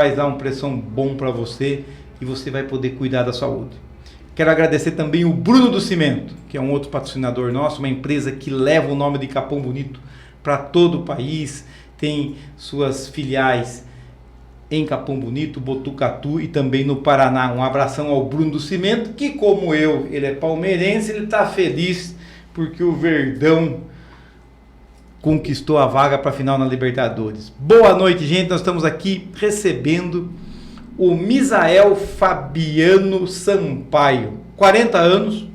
vai dar um pressão bom para você e você vai poder cuidar da saúde. Quero agradecer também o Bruno do Cimento, que é um outro patrocinador nosso, uma empresa que leva o nome de Capão Bonito para todo o país, tem suas filiais em Capão Bonito, Botucatu e também no Paraná. Um abração ao Bruno do Cimento, que como eu, ele é palmeirense, ele está feliz porque o Verdão conquistou a vaga para a final na Libertadores. Boa noite, gente. Nós estamos aqui recebendo o Misael Fabiano Sampaio. 40 anos.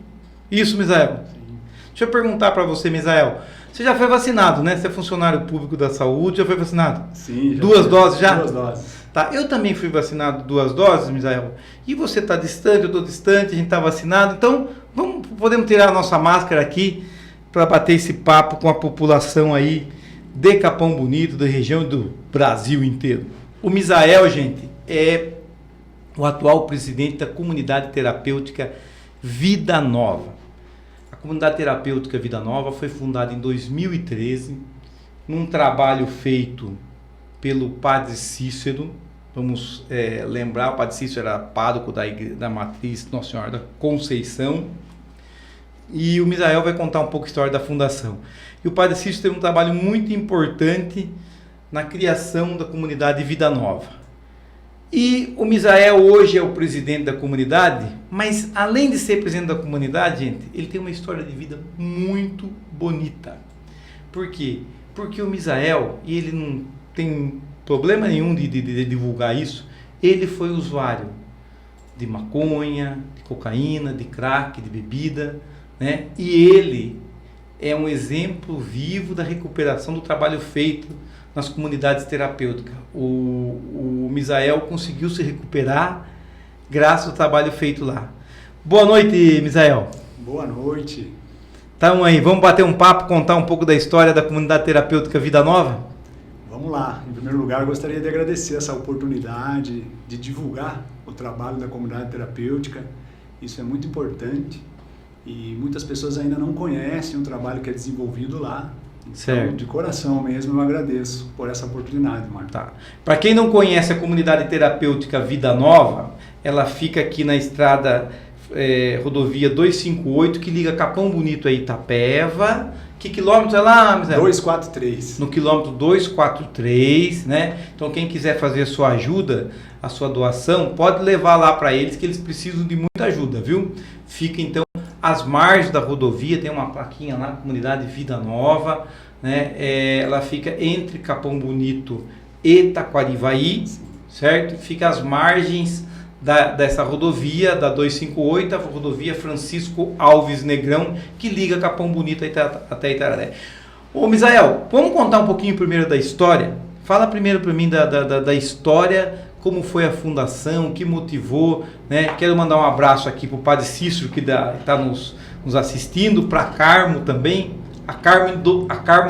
Isso, Misael? Sim. Deixa eu perguntar para você, Misael. Você já foi vacinado, né? Você é funcionário público da saúde, já foi vacinado? Sim. Já 2 doses já? 2 doses. Tá, eu também fui vacinado 2 doses, Misael. E você está distante, eu estou distante, a gente está vacinado. Então, podemos tirar a nossa máscara aqui para bater esse papo com a população aí de Capão Bonito, da região e do Brasil inteiro. O Misael, gente, é o atual presidente da Comunidade Terapêutica Vida Nova. A Comunidade Terapêutica Vida Nova foi fundada em 2013, num trabalho feito pelo Padre Cícero. Vamos lembrar, o Padre Cícero era pároco da Matriz Nossa Senhora da Conceição. E o Misael vai contar um pouco a história da fundação. E o Padre Cícero teve um trabalho muito importante na criação da Comunidade Vida Nova. E o Misael hoje é o presidente da comunidade, mas além de ser presidente da comunidade, gente, ele tem uma história de vida muito bonita. Por quê? Porque o Misael, e ele não tem problema nenhum de divulgar isso, ele foi usuário de maconha, de cocaína, de crack, de bebida, né? E ele é um exemplo vivo da recuperação do trabalho feito nas comunidades terapêuticas. O Misael conseguiu se recuperar graças ao trabalho feito lá. Boa noite, Misael. Boa noite. Então aí, vamos bater um papo, contar um pouco da história da comunidade terapêutica Vida Nova? Vamos lá. Em primeiro lugar, eu gostaria de agradecer essa oportunidade de divulgar o trabalho da comunidade terapêutica. Isso é muito importante e muitas pessoas ainda não conhecem o trabalho que é desenvolvido lá. Então, de coração mesmo, eu agradeço por essa oportunidade, Marco. Tá. Para quem não conhece a comunidade terapêutica Vida Nova, ela fica aqui na estrada rodovia 258, que liga Capão Bonito a Itapeva. Que quilômetro é lá, Misael? 243. No quilômetro 243, né? Então quem quiser fazer a sua ajuda, a sua doação, pode levar lá para eles, que eles precisam de muita ajuda, viu? Fica então às margens da rodovia, tem uma plaquinha lá, Comunidade Vida Nova, né? Ela fica entre Capão Bonito e Taquarivaí, certo? Fica às margens dessa rodovia, da 258, a rodovia Francisco Alves Negrão, que liga Capão Bonito até Itararé. Ô Misael, vamos contar um pouquinho primeiro da história? Fala primeiro para mim da história, como foi a fundação, o que motivou, né? Quero mandar um abraço aqui para o Padre Cícero, que está nos assistindo, para a Carmo também, a Carmo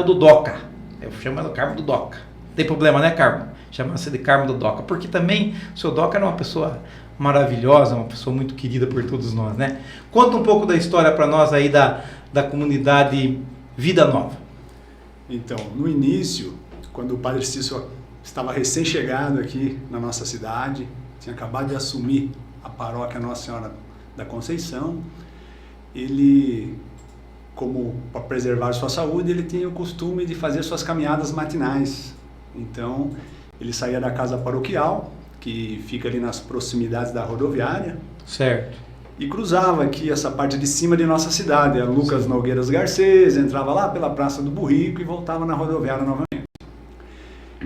do Doca. Eu chamo ela Carmo do Doca. Não tem problema, né, Carmo? Chama-se de Carmo do Doca, porque também o seu Doca era uma pessoa maravilhosa, uma pessoa muito querida por todos nós, né? Conta um pouco da história para nós aí da comunidade Vida Nova. Então, no início, quando o Padre Cícero estava recém-chegado aqui na nossa cidade, tinha acabado de assumir a paróquia Nossa Senhora da Conceição, ele, como para preservar sua saúde, ele tinha o costume de fazer suas caminhadas matinais. Então, ele saía da casa paroquial, que fica ali nas proximidades da rodoviária. Certo. E cruzava aqui essa parte de cima de nossa cidade, a Lucas Nogueiras Garcês, entrava lá pela Praça do Burrico e voltava na rodoviária novamente.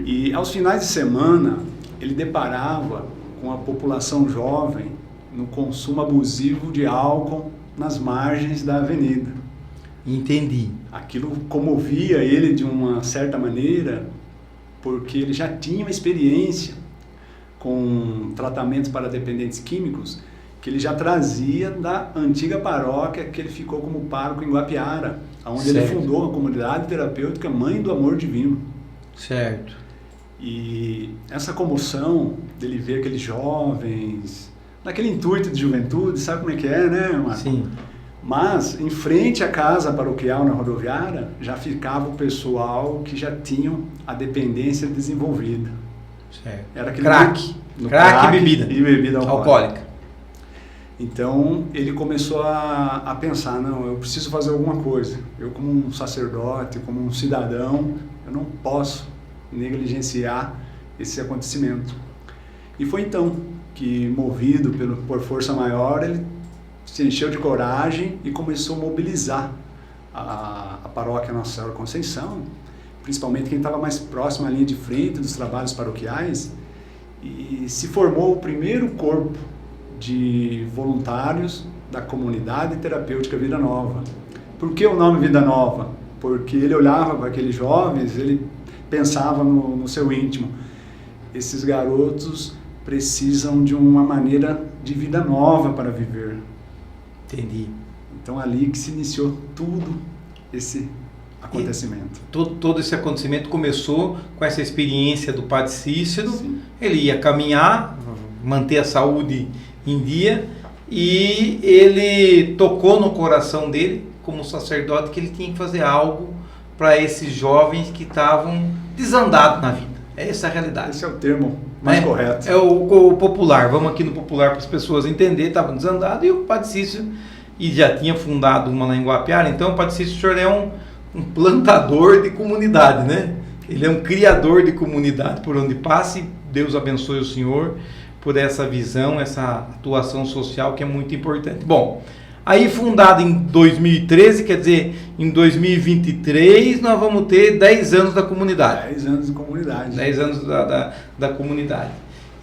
E aos finais de semana, ele deparava com a população jovem no consumo abusivo de álcool nas margens da avenida. Entendi. Aquilo comovia ele de uma certa maneira, porque ele já tinha uma experiência com tratamentos para dependentes químicos que ele já trazia da antiga paróquia que ele ficou como pároco em Guapiara, onde ele fundou a comunidade terapêutica Mãe do Amor Divino. Certo. E essa comoção dele ver aqueles jovens, naquele intuito de juventude, sabe como é que é, né, Marco? Sim. Mas, em frente à casa paroquial na rodoviária, já ficava o pessoal que já tinham a dependência desenvolvida. Certo. Era aquele Crack. no Crack e bebida. E bebida Alcoólica. Então ele começou a pensar, não, eu preciso fazer alguma coisa. Eu como um sacerdote, como um cidadão, eu não posso negligenciar esse acontecimento. E foi então que, movido por força maior, ele se encheu de coragem e começou a mobilizar a paróquia Nossa Senhora Conceição, principalmente quem estava mais próximo à linha de frente dos trabalhos paroquiais, e se formou o primeiro corpo de voluntários da comunidade terapêutica Vida Nova. Por que o nome Vida Nova? Porque ele olhava para aqueles jovens, ele pensava no seu íntimo, esses garotos precisam de uma maneira de vida nova para viver. Entendi. Então ali que se iniciou tudo esse acontecimento. Todo esse acontecimento começou com essa experiência do Padre Cícero. Sim. Ele ia caminhar, manter a saúde em dia, e ele tocou no coração dele, como sacerdote, que ele tinha que fazer algo para esses jovens que estavam desandados na vida. Essa é a realidade. Esse é o termo mais correto. É o popular. Vamos aqui no popular para as pessoas entenderem. Estavam desandados, e o Padre Cícero, e já tinha fundado uma lá em Guapiara. Então o Padre Cícero, o senhor é um plantador de comunidade, né? Ele é um criador de comunidade por onde passe. Deus abençoe o senhor por essa visão, essa atuação social que é muito importante. Bom, aí fundado em 2013, quer dizer, em 2023 nós vamos ter 10 anos da comunidade. 10 anos de comunidade. 10 anos da comunidade.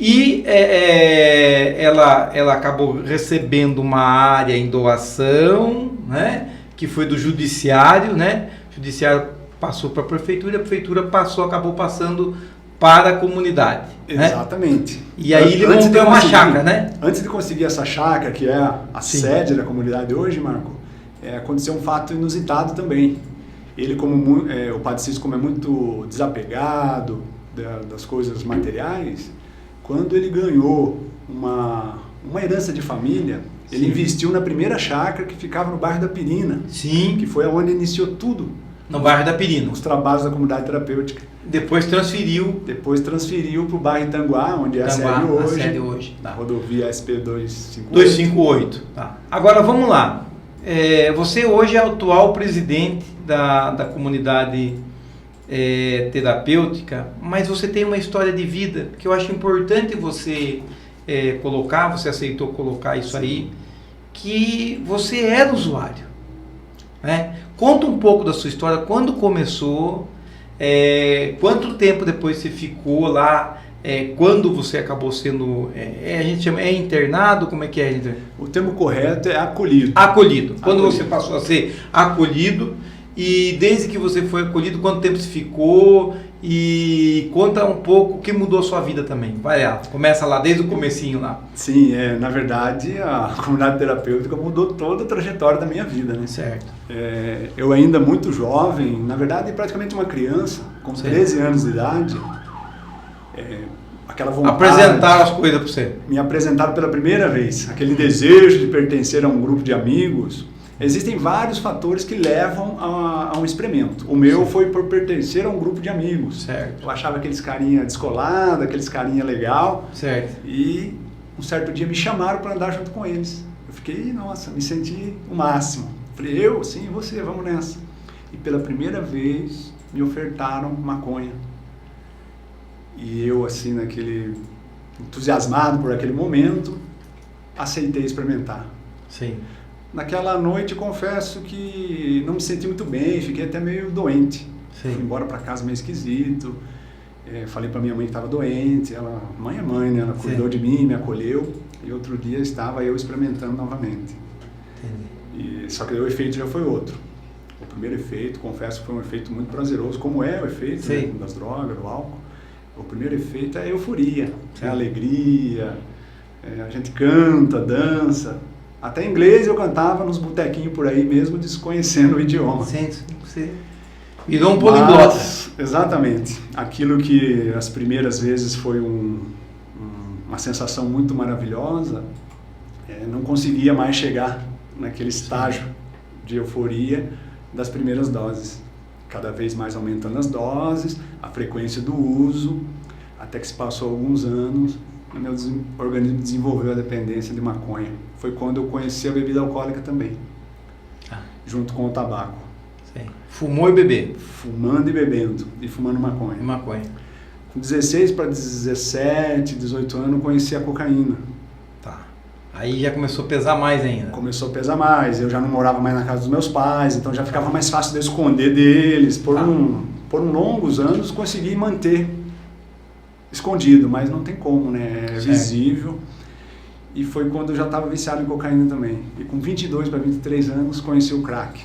E ela acabou recebendo uma área em doação, né? Que foi do judiciário, né? O judiciário passou para a prefeitura acabou passando para a comunidade. Exatamente. Né? E aí ele montou uma chácara, né? Antes de conseguir essa chácara, que é a Sim. sede da comunidade hoje, Marco, aconteceu um fato inusitado também. Ele, o Padre Cícero, como é muito desapegado das coisas materiais, quando ele ganhou uma herança de família, ele Sim. investiu na primeira chácara que ficava no bairro da Pirina. Sim. Que foi onde iniciou tudo. No bairro da Pirina. Os trabalhos da comunidade terapêutica. Depois transferiu para o bairro Itanguá, onde é a sede hoje. Na rodovia SP 258. 258. Tá. Agora vamos lá. Você hoje é o atual presidente da comunidade terapêutica, mas você tem uma história de vida que eu acho importante você colocar, você aceitou colocar isso aí, que você era usuário. Né? Conta um pouco da sua história, quando começou, quanto tempo depois você ficou lá, quando você acabou sendo, a gente chama, internado, como é que é? O termo correto é acolhido. Acolhido. Quando você passou a ser acolhido, e desde que você foi acolhido, quanto tempo você ficou, e conta um pouco o que mudou a sua vida também. Vai lá, começa lá, desde o comecinho lá. Sim, na verdade a comunidade terapêutica mudou toda a trajetória da minha vida, né? Certo. Eu ainda muito jovem, na verdade praticamente uma criança, com 13 anos de idade, aquela vontade... Apresentaram as coisas para você. Me apresentaram pela primeira vez, aquele desejo de pertencer a um grupo de amigos. Existem vários fatores que levam a um experimento. O meu foi por pertencer a um grupo de amigos. Certo. Eu achava aqueles carinha descolado, aqueles carinha legal. Certo. E um certo dia me chamaram para andar junto com eles. Eu fiquei, nossa, me senti o máximo. Falei, sim, você, vamos nessa. E pela primeira vez me ofertaram maconha. E eu, assim, entusiasmado por aquele momento, aceitei experimentar. Sim. Naquela noite, confesso que não me senti muito bem, fiquei até meio doente. Sim. Fui embora para casa meio esquisito. Falei para minha mãe que estava doente. Mãe é mãe, né? Ela cuidou de mim, me acolheu. E outro dia estava eu experimentando novamente. Entendi. Só que o efeito já foi outro. O primeiro efeito, confesso que foi um efeito muito prazeroso, como é o efeito, né, das drogas, do álcool. O primeiro efeito é a euforia, é a alegria, a gente canta, dança. Até inglês eu cantava nos botequinhos por aí mesmo, desconhecendo o idioma. Você virou um poliglota. Exatamente. Aquilo que as primeiras vezes foi uma sensação muito maravilhosa, não conseguia mais chegar naquele estágio de euforia das primeiras doses. Cada vez mais aumentando as doses, a frequência do uso, Até que se passou alguns anos, o meu organismo desenvolveu a dependência de maconha. Foi quando eu conheci a bebida alcoólica também, junto com o tabaco. Sim. Fumou e bebeu? Fumando e bebendo, e fumando maconha. Maconha. Com 16 para 17, 18 anos, eu conheci a cocaína. Tá. Aí já começou a pesar mais ainda. Começou a pesar mais, eu já não morava mais na casa dos meus pais, então já ficava mais fácil de eu esconder deles. Por longos anos consegui manter escondido, mas não tem como, né? É visível. E foi quando eu já estava viciado em cocaína também. E com 22 para 23 anos conheci o crack.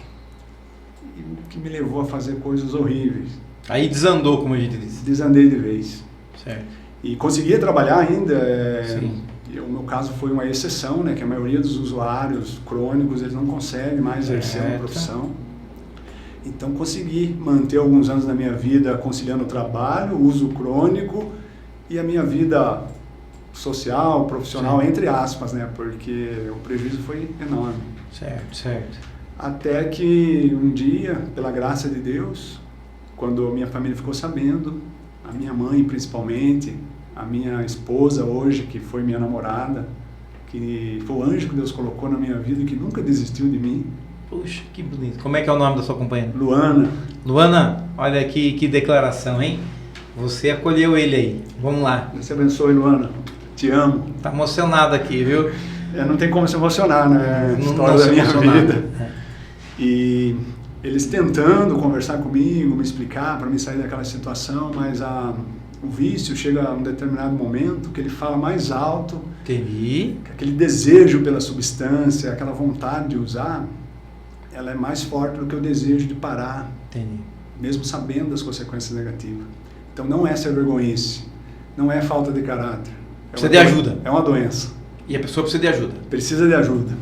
E que me levou a fazer coisas horríveis. Aí desandou, como a gente disse. Desandei de vez. Certo. E conseguia trabalhar ainda. Sim. O meu caso foi uma exceção, né? Que a maioria dos usuários crônicos, eles não conseguem mais exercer uma profissão. Então consegui manter alguns anos da minha vida conciliando o trabalho, o uso crônico e a minha vida social, profissional, entre aspas, né? Porque o prejuízo foi enorme. Certo, certo. Até que um dia, pela graça de Deus, quando a minha família ficou sabendo, a minha mãe principalmente, a minha esposa hoje, que foi minha namorada, que foi o anjo que Deus colocou na minha vida e que nunca desistiu de mim. Puxa, que bonito. Como é que é o nome da sua companheira? Luana. Luana, olha aqui que declaração, hein? Você acolheu ele aí. Vamos lá. Deus te abençoe, Luana. Te amo. Tá emocionado aqui, viu? Não tem como se emocionar, né? História da minha vida. E eles tentando conversar comigo, me explicar para me sair daquela situação, mas o vício chega a um determinado momento que ele fala mais alto. Entendi. Aquele desejo pela substância, aquela vontade de usar, ela é mais forte do que o desejo de parar. Entendi. Mesmo sabendo das consequências negativas. Então não é ser vergonhice, não é falta de caráter. Precisa de ajuda. É uma doença. E a pessoa precisa de ajuda. Precisa de ajuda.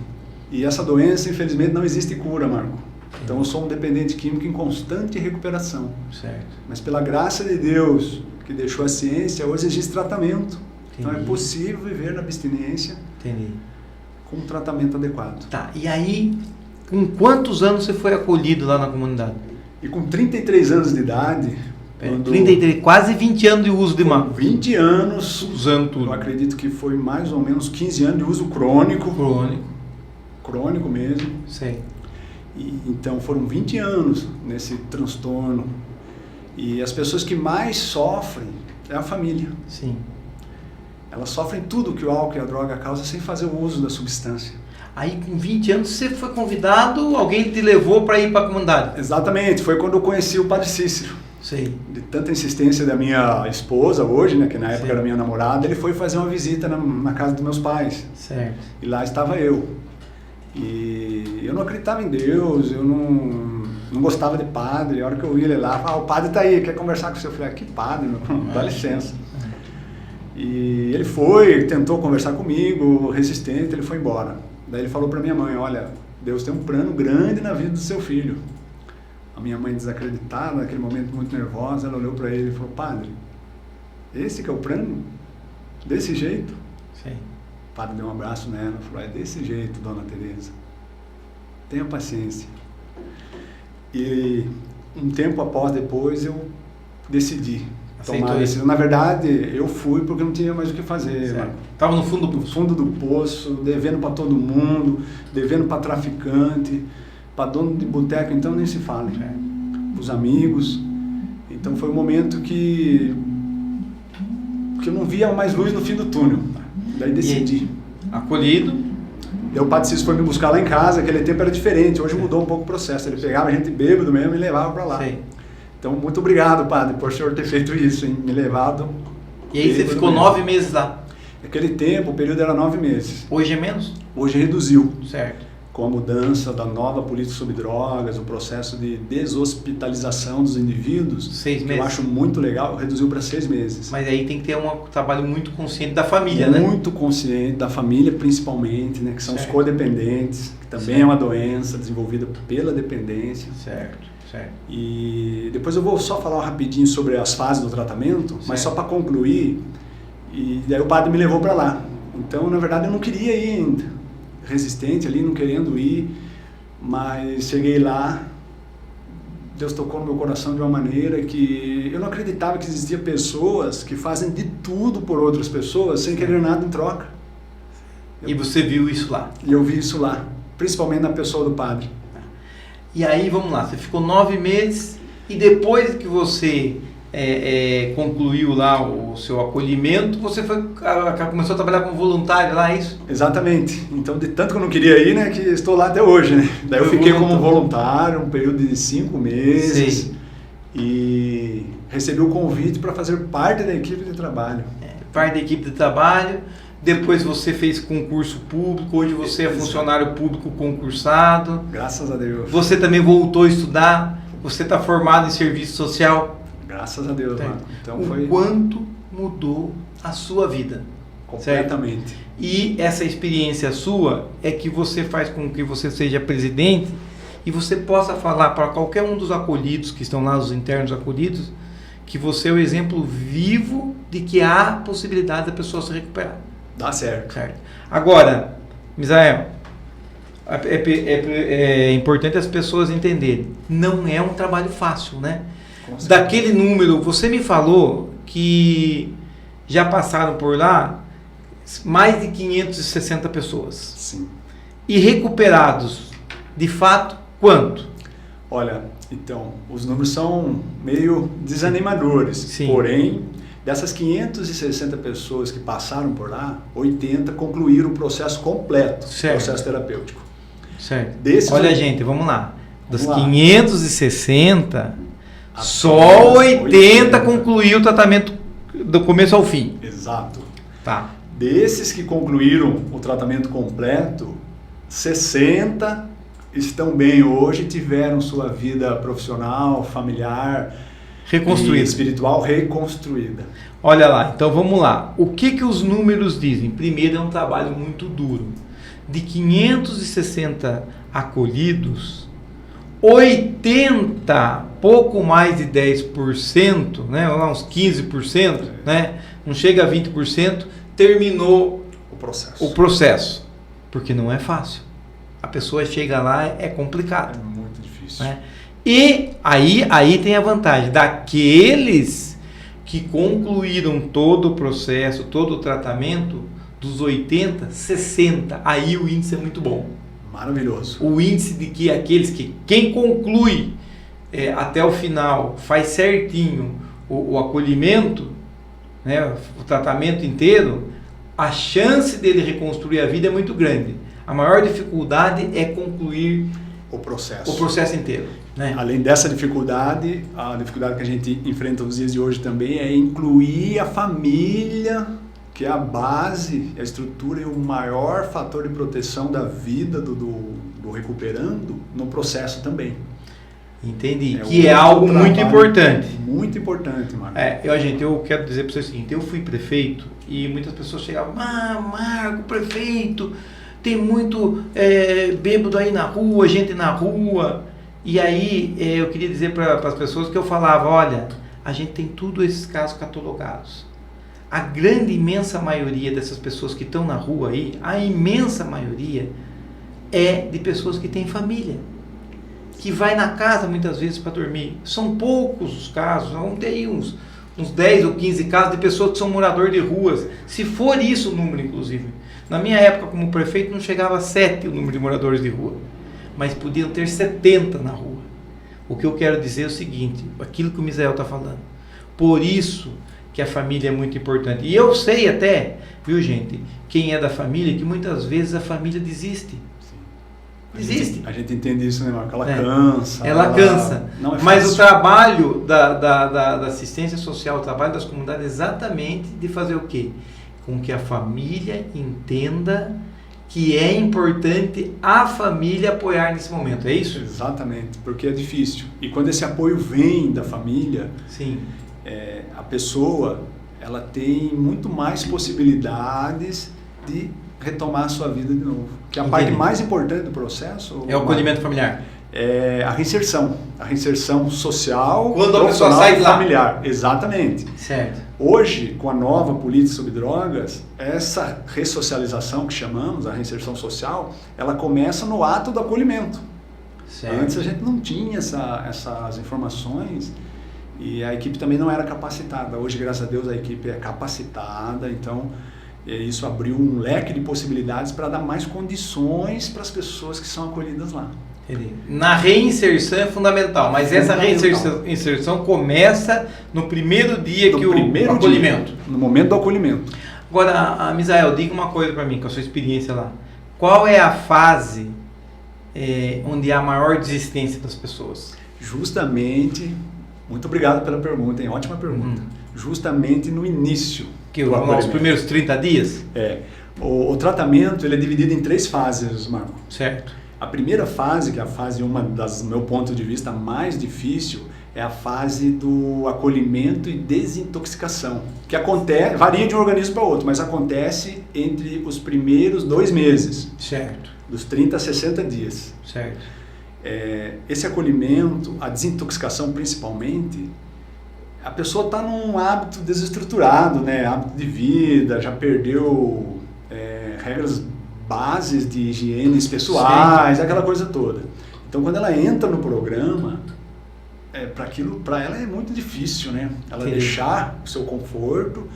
E essa doença, infelizmente, não existe cura, Marco. Então eu sou um dependente químico em constante recuperação. Certo. Mas pela graça de Deus, que deixou a ciência, hoje existe tratamento. Então é possível viver na abstinência com um tratamento adequado. Tá, e aí, com quantos anos você foi acolhido lá na comunidade? E com 33 anos de idade... 33, quase 20 anos de uso de maconha. 20 anos, usando tudo. Eu acredito que foi mais ou menos 15 anos de uso crônico. Crônico mesmo. Sei. Então foram 20 anos nesse transtorno. E as pessoas que mais sofrem é a família. Sim. Elas sofrem tudo que o álcool e a droga causam sem fazer o uso da substância. Aí com 20 anos você foi convidado, alguém te levou para ir para a comunidade? Exatamente, foi quando eu conheci o Padre Cícero. Sei. De tanta insistência da minha esposa hoje, né, que na época era minha namorada, ele foi fazer uma visita na casa dos meus pais. Certo. E lá estava eu. E eu não acreditava em Deus, eu não gostava de padre. A hora que eu ia ele lá, o padre está aí, quer conversar com você? Eu falei, que padre, meu? Dá licença. E ele foi, tentou conversar comigo, resistente, ele foi embora. Daí ele falou para minha mãe, olha, Deus tem um plano grande na vida do seu filho. A minha mãe desacreditada, naquele momento muito nervosa, ela olhou para ele e falou, padre, esse que é o plano? Desse jeito? Sim. O padre deu um abraço nela e falou, é desse jeito, dona Teresa. Tenha paciência. E um tempo depois eu decidi tomar a decisão. Na verdade, eu fui porque não tinha mais o que fazer. Estava no fundo do poço. No fundo do poço, devendo para todo mundo, devendo para traficante, para dono de boteco, então nem se fala. Os amigos. Então foi um momento que eu não via mais luz no fim do túnel. Daí decidi. Acolhido. Daí o Padre Cícero foi me buscar lá em casa, aquele tempo era diferente, hoje mudou um pouco o processo. Ele pegava a gente bêbado mesmo e levava para lá. Sim. Então, muito obrigado, padre, por o senhor ter feito isso, hein? Me levado. E aí você ficou 9 meses lá? Naquele tempo, o período era 9 meses. Hoje é menos? Hoje reduziu. Certo. Com a mudança da nova política sobre drogas, o processo de deshospitalização dos indivíduos, 6 meses. Eu acho muito legal, reduziu para 6 meses. Mas aí tem que ter um trabalho muito consciente da família, né? Muito consciente da família, principalmente, né? Que são os codependentes, que também é uma doença desenvolvida pela dependência. Certo. Certo. E depois eu vou só falar rapidinho sobre as fases do tratamento, mas só para concluir, e daí o padre me levou para lá. Então, na verdade, eu não queria ir ainda, resistente ali, não querendo ir, mas cheguei lá, Deus tocou no meu coração de uma maneira que eu não acreditava que existia pessoas que fazem de tudo por outras pessoas sem querer nada em troca. E você viu isso lá? E eu vi isso lá, principalmente na pessoa do padre. E aí, vamos lá, você ficou 9 meses e depois que você concluiu lá o seu acolhimento, você começou a trabalhar como voluntário lá, é isso? Exatamente. Então, de tanto que eu não queria ir, né, que estou lá até hoje, né? Daí eu fiquei como voluntário um período de 5 meses. Sei. E recebi o convite para fazer parte da equipe de trabalho. Parte da equipe de trabalho. Depois você fez concurso público, hoje você é funcionário público concursado. Graças a Deus. Você também voltou a estudar, você está formado em serviço social. Graças a Deus, Marco. Então o quanto mudou a sua vida. Completamente. Certo? E essa experiência sua é que você faz com que você seja presidente e você possa falar para qualquer um dos acolhidos que estão lá, os internos acolhidos, que você é o exemplo vivo de que há possibilidade da pessoa se recuperar. Dá certo. Agora, Misael, é importante as pessoas entenderem, não é um trabalho fácil, né? Daquele número, você me falou que já passaram por lá mais de 560 pessoas. Sim. E recuperados, de fato, quanto? Olha, então, os números são meio desanimadores. Sim. Porém, dessas 560 pessoas que passaram por lá, 80 concluíram o processo completo, certo. Processo terapêutico. Certo. Olha, gente, vamos lá. Das vamos lá. 560, só 80 concluiu o tratamento do começo ao fim. Exato. Tá. Desses que concluíram o tratamento completo, 60 estão bem hoje, tiveram sua vida profissional, familiar, reconstruída, e espiritual reconstruída. Olha lá, então vamos lá. O que os números dizem? Primeiro, é um trabalho muito duro. De 560 acolhidos, 80, pouco mais de 10%, né, uns 15%, né, não chega a 20%, terminou o processo. Porque não é fácil. A pessoa chega lá, é complicado. É muito difícil. Né? E aí tem a vantagem daqueles que concluíram todo o processo, todo o tratamento, dos 80, 60, aí o índice é muito bom. Maravilhoso. O índice de que aqueles que, quem conclui até o final, faz certinho o acolhimento, né, o tratamento inteiro, a chance dele reconstruir a vida é muito grande. A maior dificuldade é concluir o processo inteiro. Né? Além dessa dificuldade, a dificuldade que a gente enfrenta nos dias de hoje também é incluir a família, que é a base, a estrutura e o maior fator de proteção da vida do recuperando no processo também. Entendi. Que é algo muito importante. Muito importante, Marco. Gente, eu quero dizer para você o seguinte, eu fui prefeito e muitas pessoas chegavam, Marco, prefeito, tem muito bêbado aí na rua, gente na rua. E aí eu queria dizer para as pessoas que eu falava, olha, a gente tem tudo esses casos catalogados. A grande, imensa maioria dessas pessoas que estão na rua aí, a imensa maioria é de pessoas que têm família, que vai na casa muitas vezes para dormir. São poucos os casos, vamos ter aí uns 10 ou 15 casos de pessoas que são moradores de ruas. Se for isso o número, inclusive. Na minha época como prefeito não chegava a 7 o número de moradores de rua, mas podiam ter 70 na rua. O que eu quero dizer é o seguinte, aquilo que o Misael está falando. Por isso que a família é muito importante. E eu sei até, viu gente, quem é da família, que muitas vezes a família desiste. Desiste. A gente entende isso, né, Marco? Ela cansa. Ela cansa. Não é mas fácil. o trabalho da assistência social, o trabalho das comunidades é exatamente de fazer o quê? Com que a família entenda que é importante a família apoiar nesse momento, é isso? Exatamente, porque é difícil. E quando esse apoio vem da família, sim, a pessoa ela tem muito mais possibilidades de retomar a sua vida de novo. Que a parte mais importante do processo é o acolhimento familiar. É a reinserção social, quando a pessoa sai de lá. Familiar. Exatamente. Certo. Hoje, com a nova política sobre drogas, essa ressocialização que chamamos, a reinserção social, ela começa no ato do acolhimento. Certo. Antes a gente não tinha essas informações e a equipe também não era capacitada. Hoje, graças a Deus, a equipe é capacitada, então isso abriu um leque de possibilidades para dar mais condições para as pessoas que são acolhidas lá. Na reinserção é fundamental, mas essa reinserção começa no primeiro dia o acolhimento. No momento do acolhimento. Agora, Misael, diga uma coisa para mim, com a sua experiência lá. Qual é a fase onde há maior desistência das pessoas? Justamente, muito obrigado pela pergunta, hein? Ótima pergunta. Justamente no início. Que os primeiros 30 dias? O tratamento ele é dividido em 3 fases, Marco. Certo. A primeira fase, que é a fase, uma das, do meu ponto de vista, mais difícil, é a fase do acolhimento e desintoxicação, que acontece, varia de um organismo para outro, mas acontece entre os primeiros 2 meses. Certo. Dos 30 a 60 dias. Certo. Esse acolhimento, a desintoxicação principalmente, a pessoa está num hábito desestruturado, né? Hábito de vida, já perdeu regras bases de higiene pessoais, sim, aquela coisa toda. Então, quando ela entra no programa, para ela é muito difícil, né? Ela sim, deixar o seu conforto,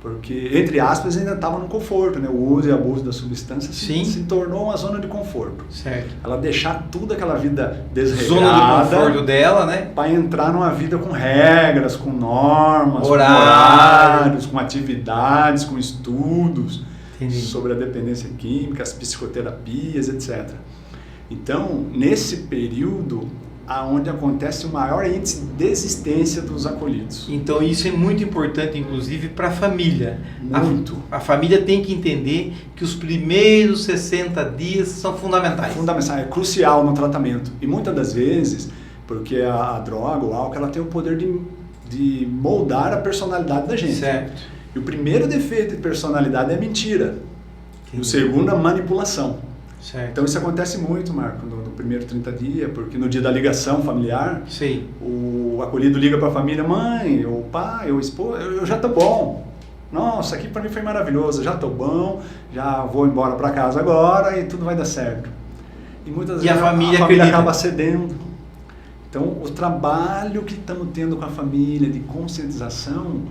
porque, entre aspas, ainda estava no conforto, né? O uso e abuso da substância se tornou uma zona de conforto. Certo. Ela deixar tudo aquela vida desregrada, zona de conforto dela, né? Para entrar numa vida com regras, com normas, horários, com atividades, com estudos. Entendi. Sobre a dependência química, as psicoterapias, etc. Então, nesse período, aonde acontece o maior índice de desistência dos acolhidos. Então, isso é muito importante, inclusive, para a família. Muito. A família tem que entender que os primeiros 60 dias são fundamentais. Fundamental, é crucial no tratamento. E muitas das vezes, porque a droga, o álcool, ela tem o poder de moldar a personalidade da gente. Certo. E o primeiro defeito de personalidade é a mentira. Entendi. O segundo, a manipulação. Certo. Então isso acontece muito, Marco, no primeiro 30 dias, porque no dia da ligação familiar, sim, o acolhido liga para a família, mãe, o pai, o esposo, eu já tô bom. Nossa, aqui para mim foi maravilhoso, já tô bom, já vou embora para casa agora e tudo vai dar certo. E muitas vezes a família acaba cedendo. Então o trabalho que estamos tendo com a família de conscientização,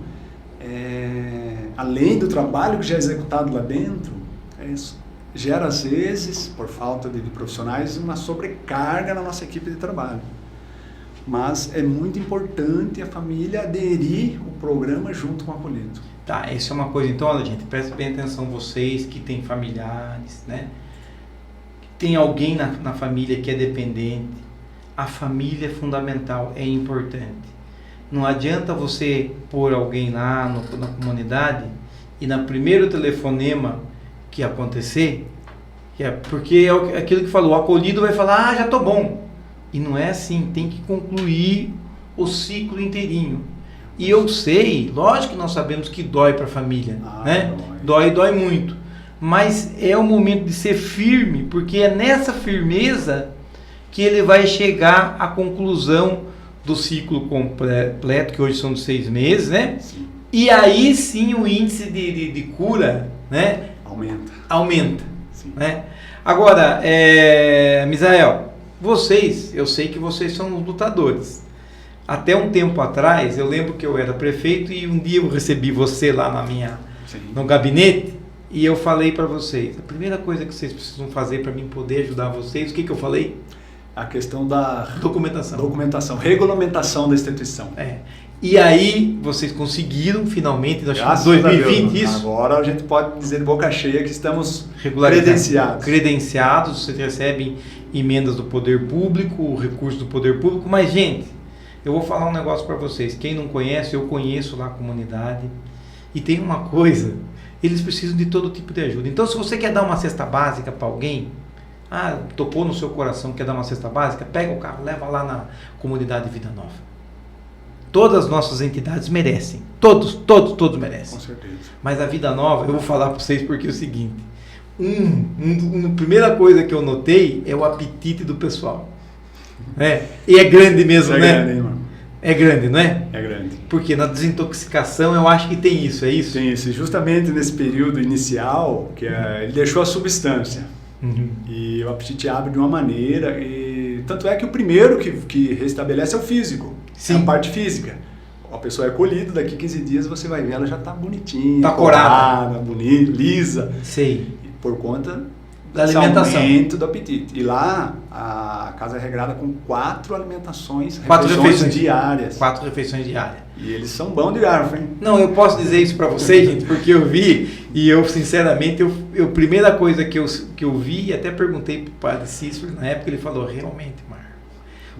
além do trabalho que já é executado lá dentro, gera às vezes, por falta de profissionais, uma sobrecarga na nossa equipe de trabalho. Mas é muito importante a família aderir ao programa junto com o acolhido. Tá, isso é uma coisa. Então, olha, gente, prestem bem atenção vocês que têm familiares, né? Tem alguém na família que é dependente. A família é fundamental, é importante. Não adianta você pôr alguém lá na comunidade e no primeiro telefonema que acontecer, porque é aquilo que falou, o acolhido vai falar, já tô bom. E não é assim, tem que concluir o ciclo inteirinho. E eu sei, lógico que nós sabemos que dói para a família, né? Dói muito. Mas é o momento de ser firme, porque é nessa firmeza que ele vai chegar à conclusão do ciclo completo, que hoje são de 6 meses, né? Sim. E aí sim o índice de cura, né? Aumenta. Sim. Né? Agora, Misael, eu sei que vocês são lutadores. Até um tempo atrás, eu lembro que eu era prefeito e um dia eu recebi você lá no gabinete e eu falei para vocês, a primeira coisa que vocês precisam fazer para mim poder ajudar vocês, o que eu falei? A questão da documentação, regulamentação da instituição. E aí, vocês conseguiram finalmente, nós em 2020 isso? Agora a gente pode dizer de boca cheia que estamos credenciados, vocês recebem emendas do poder público, recursos do poder público, mas gente, eu vou falar um negócio para vocês, quem não conhece, eu conheço lá a comunidade, e tem uma coisa, eles precisam de todo tipo de ajuda. Então, se você quer dar uma cesta básica para alguém, topou no seu coração, quer dar uma cesta básica, pega o carro, leva lá na comunidade Vida Nova. Todas as nossas entidades merecem. Todos merecem. Com certeza. Mas a Vida Nova, eu vou falar para vocês porque é o seguinte. A primeira coisa que eu notei é o apetite do pessoal. E é grande mesmo, né? É grande, hein, mano? É grande, não é? É grande. Porque na desintoxicação eu acho que tem isso, é isso? Tem isso. Justamente nesse período inicial, ele deixou a substância. Uhum. E o apetite abre de uma maneira e tanto é que o primeiro que restabelece é o físico, Sim. é a parte física. A pessoa é colhida, daqui 15 dias você vai ver, ela já está bonitinha, tá corada, bonita, lisa. Sei. Por conta da alimentação. Aumento do apetite. E lá a casa é regrada com 4 alimentações, 4 refeições diárias. 4 refeições diárias. E eles são bons de garfo, hein? Não, eu posso dizer isso pra vocês, gente, porque eu vi e eu, sinceramente, eu primeira coisa que eu vi, e até perguntei pro padre Cícero, na época ele falou, realmente, Marco,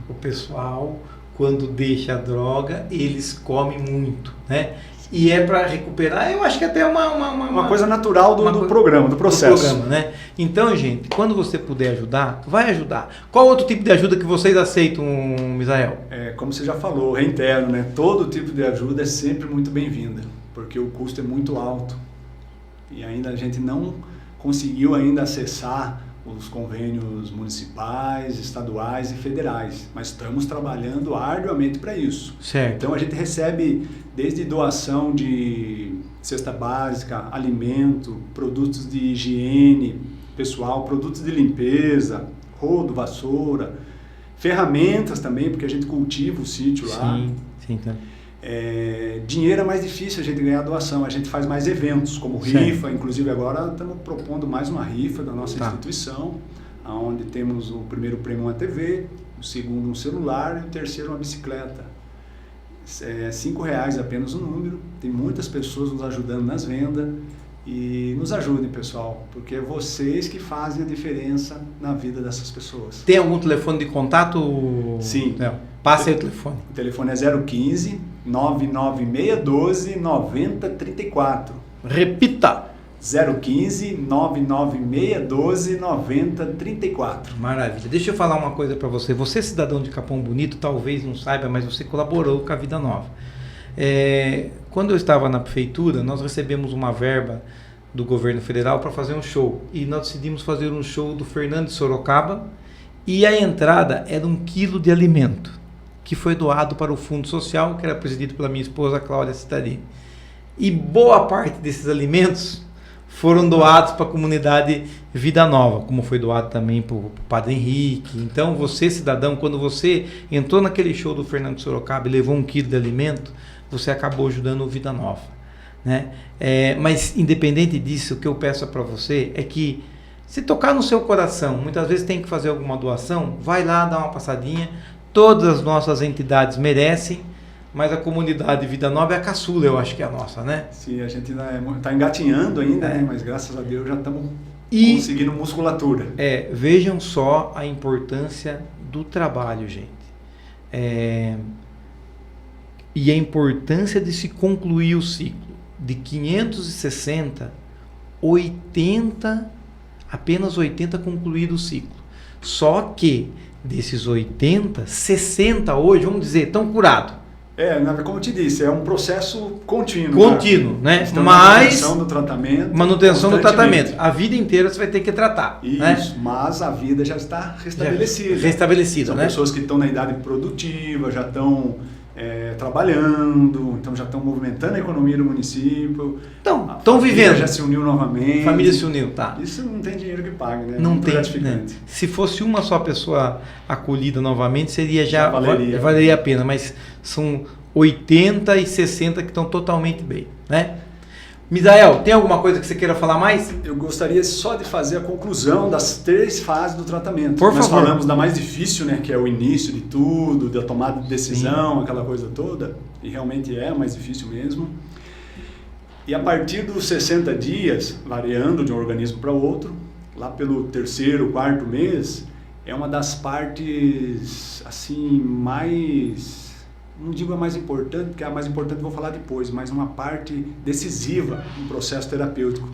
o pessoal, quando deixa a droga, eles comem muito, né? E é para recuperar, eu acho que até uma coisa natural do programa, do processo. Do programa, né? Então, gente, quando você puder ajudar, vai ajudar. Qual outro tipo de ajuda que vocês aceitam, Misael? Como você já falou, reitero, né? Todo tipo de ajuda é sempre muito bem-vinda, porque o custo é muito alto. E ainda a gente não conseguiu ainda acessar os convênios municipais, estaduais e federais, mas estamos trabalhando arduamente para isso. Certo. Então a gente recebe desde doação de cesta básica, alimento, produtos de higiene pessoal, produtos de limpeza, rodo, vassoura, ferramentas também, porque a gente cultiva o sítio lá. Sim, tá. Dinheiro é mais difícil a gente ganhar doação, a gente faz mais eventos, como rifa, inclusive agora estamos propondo mais uma rifa da nossa instituição, onde temos o primeiro prêmio uma TV, o segundo um celular e o terceiro uma bicicleta. R$5 apenas o número, tem muitas pessoas nos ajudando nas vendas e nos ajudem, pessoal, porque é vocês que fazem a diferença na vida dessas pessoas. Tem algum telefone de contato? Sim. Não. Passe aí o telefone. O telefone é 015 99612 9034. Repita. 015 99612 9034. Maravilha. Deixa eu falar uma coisa para você. Você, cidadão de Capão Bonito, talvez não saiba, mas você colaborou com a Vida Nova. Quando eu estava na prefeitura, nós recebemos uma verba do governo federal para fazer um show. E nós decidimos fazer um show do Fernando de Sorocaba e a entrada era 1 quilo de alimento, que foi doado para o Fundo Social, que era presidido pela minha esposa, Cláudia Cittadini. E boa parte desses alimentos foram doados para a comunidade Vida Nova, como foi doado também para o Padre Henrique. Então, você, cidadão, quando você entrou naquele show do Fernando de Sorocaba e levou 1 quilo de alimento, você acabou ajudando o Vida Nova, né? Mas, independente disso, o que eu peço para você é que, se tocar no seu coração, muitas vezes tem que fazer alguma doação, vai lá, dá uma passadinha. Todas as nossas entidades merecem, mas a comunidade Vida Nova é a caçula, eu acho que é a nossa, né? Sim, a gente está engatinhando ainda, né? Mas graças a Deus já estamos conseguindo musculatura. Vejam só a importância do trabalho, gente. E a importância de se concluir o ciclo. De 560, apenas 80 concluído o ciclo. Só que desses 80, 60 hoje, vamos dizer, estão curados. Como eu te disse, é um processo contínuo. Contínuo, né? Mas manutenção do tratamento. Manutenção do tratamento. A vida inteira você vai ter que tratar. Isso, né? Mas a vida já está restabelecida. Restabelecida, São né? pessoas que estão na idade produtiva, já estão trabalhando, então já estão movimentando a economia do município. Então, estão vivendo. Já se uniu novamente. A família se uniu, tá. Isso não tem dinheiro que pague, né? Não muito tem, gratificante. Né? Se fosse uma só pessoa acolhida novamente, já valeria a pena, mas são 80 e 60 que estão totalmente bem, né? Misael, tem alguma coisa que você queira falar mais? Eu gostaria só de fazer a conclusão das 3 fases do tratamento. Por Nós favor. falamos da mais difícil, né, que é o início de tudo, da tomada de decisão, aquela coisa toda, e realmente é a mais difícil mesmo. E a partir dos 60 dias, variando de um organismo para outro, lá pelo 3º, 4º mês, é uma das partes assim mais... Não digo a mais importante, porque a mais importante eu vou falar depois, mas uma parte decisiva no processo terapêutico.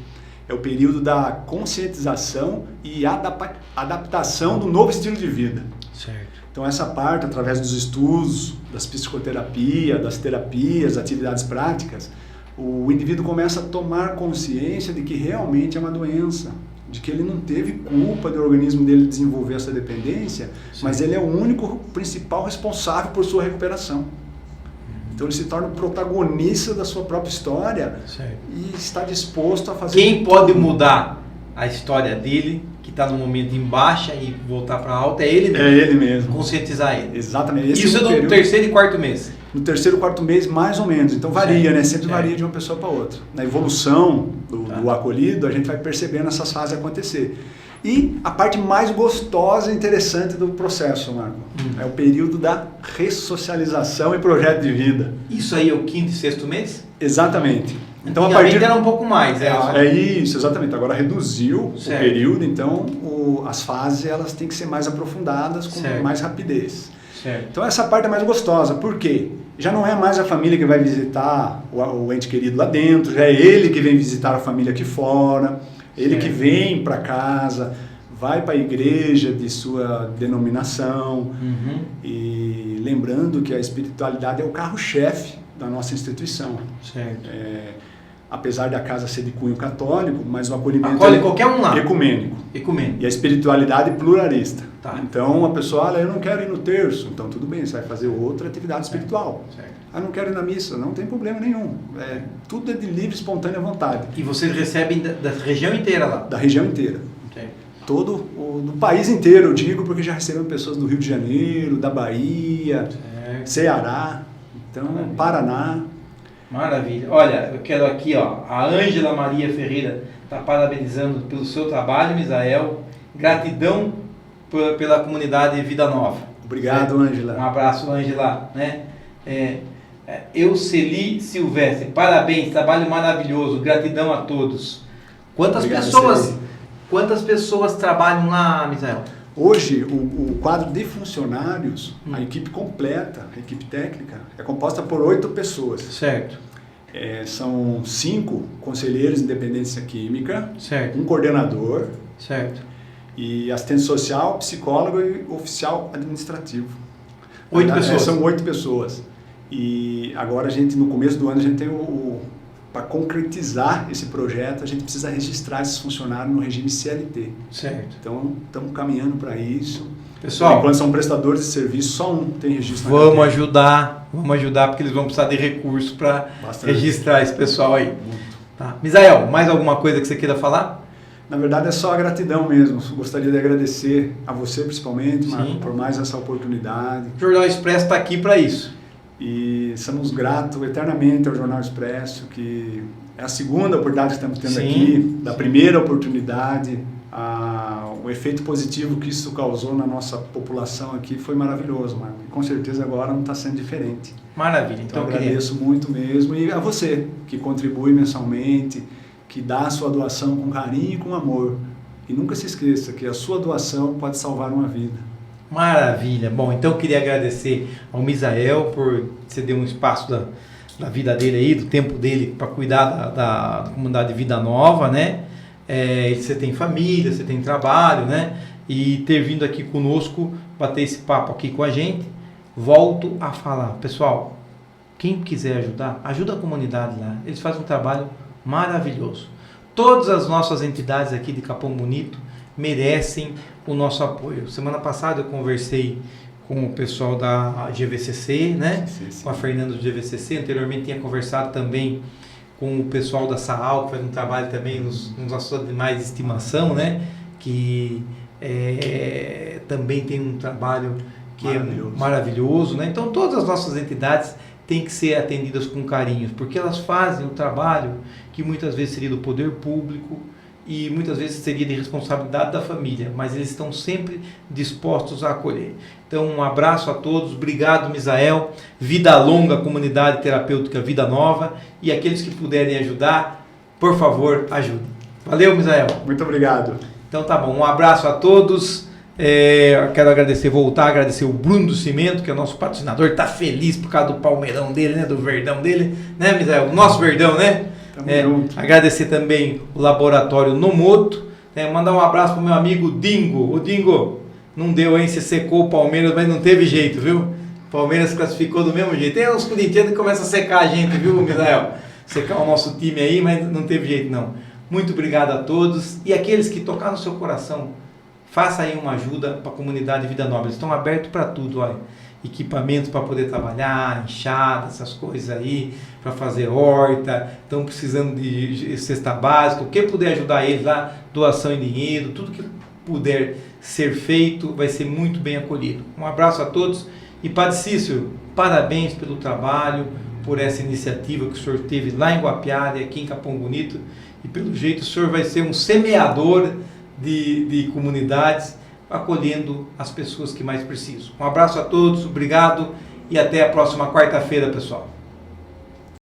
É o período da conscientização e adaptação do novo estilo de vida. Certo. Então essa parte, através dos estudos, das psicoterapia, das terapias, atividades práticas, o indivíduo começa a tomar consciência de que realmente é uma doença, de que ele não teve culpa do organismo dele desenvolver essa dependência, mas ele é o único principal responsável por sua recuperação. Então ele se torna o protagonista da sua própria história e está disposto a fazer... Quem pode mudar a história dele que está no momento em baixa e voltar para alta, é ele mesmo. É ele mesmo. Conscientizar ele. Exatamente. Isso é no terceiro e quarto mês. No terceiro, quarto mês, mais ou menos. Então varia, né? Sempre varia de uma pessoa para outra. Na evolução do acolhido, a gente vai percebendo essas fases acontecer. E a parte mais gostosa e interessante do processo, Marco, é o período da ressocialização e projeto de vida. Isso aí é o quinto e sexto mês? Exatamente. Então, a partir era um pouco mais. É isso, exatamente. Agora reduziu o período, então as fases elas têm que ser mais aprofundadas, com mais rapidez. Certo. Então essa parte é mais gostosa. Por quê? Já não é mais a família que vai visitar o ente querido lá dentro, já é ele que vem visitar a família aqui fora, ele que vem para casa, vai para a igreja de sua denominação. E lembrando que a espiritualidade é o carro-chefe da nossa instituição. Certo. Apesar da casa ser de cunho católico, mas o acolhimento acolhe qualquer um lá. Ecumênico. E a espiritualidade pluralista. Tá. Então a pessoa, eu não quero ir no terço, então tudo bem, você vai fazer outra atividade espiritual. Certo. Não quero ir na missa, não tem problema nenhum. Tudo é de livre, espontânea vontade. E vocês recebem da região inteira lá? Da região inteira. Do país inteiro, eu digo, porque já recebemos pessoas do Rio de Janeiro, da Bahia, Ceará, então Paraná. Maravilha. Olha, eu quero aqui, a Ângela Maria Ferreira está parabenizando pelo seu trabalho, Misael. Gratidão pela comunidade Vida Nova. Obrigado, Ângela. Um abraço, Ângela. Euceli Silvestre, parabéns, trabalho maravilhoso, gratidão a todos. Quantas pessoas trabalham lá, Misael? Hoje, o quadro de funcionários, a equipe completa, a equipe técnica, é composta por 8 pessoas. Certo. São 5 conselheiros de dependência química, certo. Um coordenador, certo. E assistente social, psicólogo e oficial administrativo. 8 pessoas? São 8 pessoas. E agora no começo do ano, a gente tem para concretizar esse projeto, a gente precisa registrar esses funcionários no regime CLT. Certo. Então, estamos caminhando para isso. Pessoal, enquanto são prestadores de serviço, só um tem registro. Vamos ajudar, porque eles vão precisar de recursos para registrar esse pessoal aí. Tá. Misael, mais alguma coisa que você queira falar? Na verdade, é só a gratidão mesmo. Gostaria de agradecer a você, principalmente, Marco, por mais essa oportunidade. O Jornal Expresso está aqui para isso. E somos gratos eternamente ao Jornal Expresso, que é a segunda oportunidade que estamos tendo aqui, da primeira oportunidade, o efeito positivo que isso causou na nossa população aqui foi maravilhoso, Marco. E com certeza agora não está sendo diferente. Maravilha. Então agradeço muito mesmo. E a você, que contribui mensalmente, que dá a sua doação com carinho e com amor. E nunca se esqueça que a sua doação pode salvar uma vida. Maravilha. Bom, então eu queria agradecer ao Misael por ceder um espaço da vida dele aí, do tempo dele para cuidar da comunidade Vida Nova, né? Você tem família, você tem trabalho, né? E ter vindo aqui conosco, bater esse papo aqui com a gente. Volto a falar, pessoal, quem quiser ajudar, ajuda a comunidade lá. Eles fazem um trabalho maravilhoso. Todas as nossas entidades aqui de Capão Bonito merecem o nosso apoio. Semana passada eu conversei com o pessoal da GVCC, né? Sim. Com a Fernanda do GVCC. Anteriormente tinha conversado também com o pessoal da SAAL, que faz um trabalho também nos nossos animais de estimação, né? Que também tem um trabalho que é maravilhoso, né? Então todas as nossas entidades têm que ser atendidas com carinho, porque elas fazem um trabalho que muitas vezes seria do poder público e muitas vezes seria de responsabilidade da família, mas eles estão sempre dispostos a acolher. Então um abraço a todos, obrigado Misael, vida longa, comunidade terapêutica Vida Nova, e aqueles que puderem ajudar, por favor, ajudem. Valeu, Misael. Muito obrigado. Então tá bom, um abraço a todos. Quero agradecer o Bruno do Cimento, que é o nosso patrocinador, está feliz por causa do palmeirão dele, né, do verdão dele, né, Misael? O nosso verdão, né? Agradecer também o Laboratório Nomoto, mandar um abraço pro meu amigo Dingo. O Dingo, não deu, hein? Você secou o Palmeiras, mas não teve jeito, viu? O Palmeiras classificou do mesmo jeito. Tem uns corintianos que começam a secar a gente, viu, Misael? Secar o nosso time aí, mas não teve jeito não. Muito obrigado a todos. E aqueles que tocaram no seu coração, faça aí uma ajuda para a comunidade Vida Nova. Eles estão abertos para tudo, olha. Equipamentos para poder trabalhar, enxada, essas coisas aí, para fazer horta, estão precisando de cesta básica, o que puder ajudar eles lá, doação em dinheiro, tudo que puder ser feito, vai ser muito bem acolhido. Um abraço a todos e Padre Cícero, parabéns pelo trabalho, por essa iniciativa que o senhor teve lá em Guapiara e aqui em Capão Bonito, e pelo jeito o senhor vai ser um semeador de comunidades, acolhendo as pessoas que mais precisam. Um abraço a todos, obrigado e até a próxima quarta-feira, pessoal.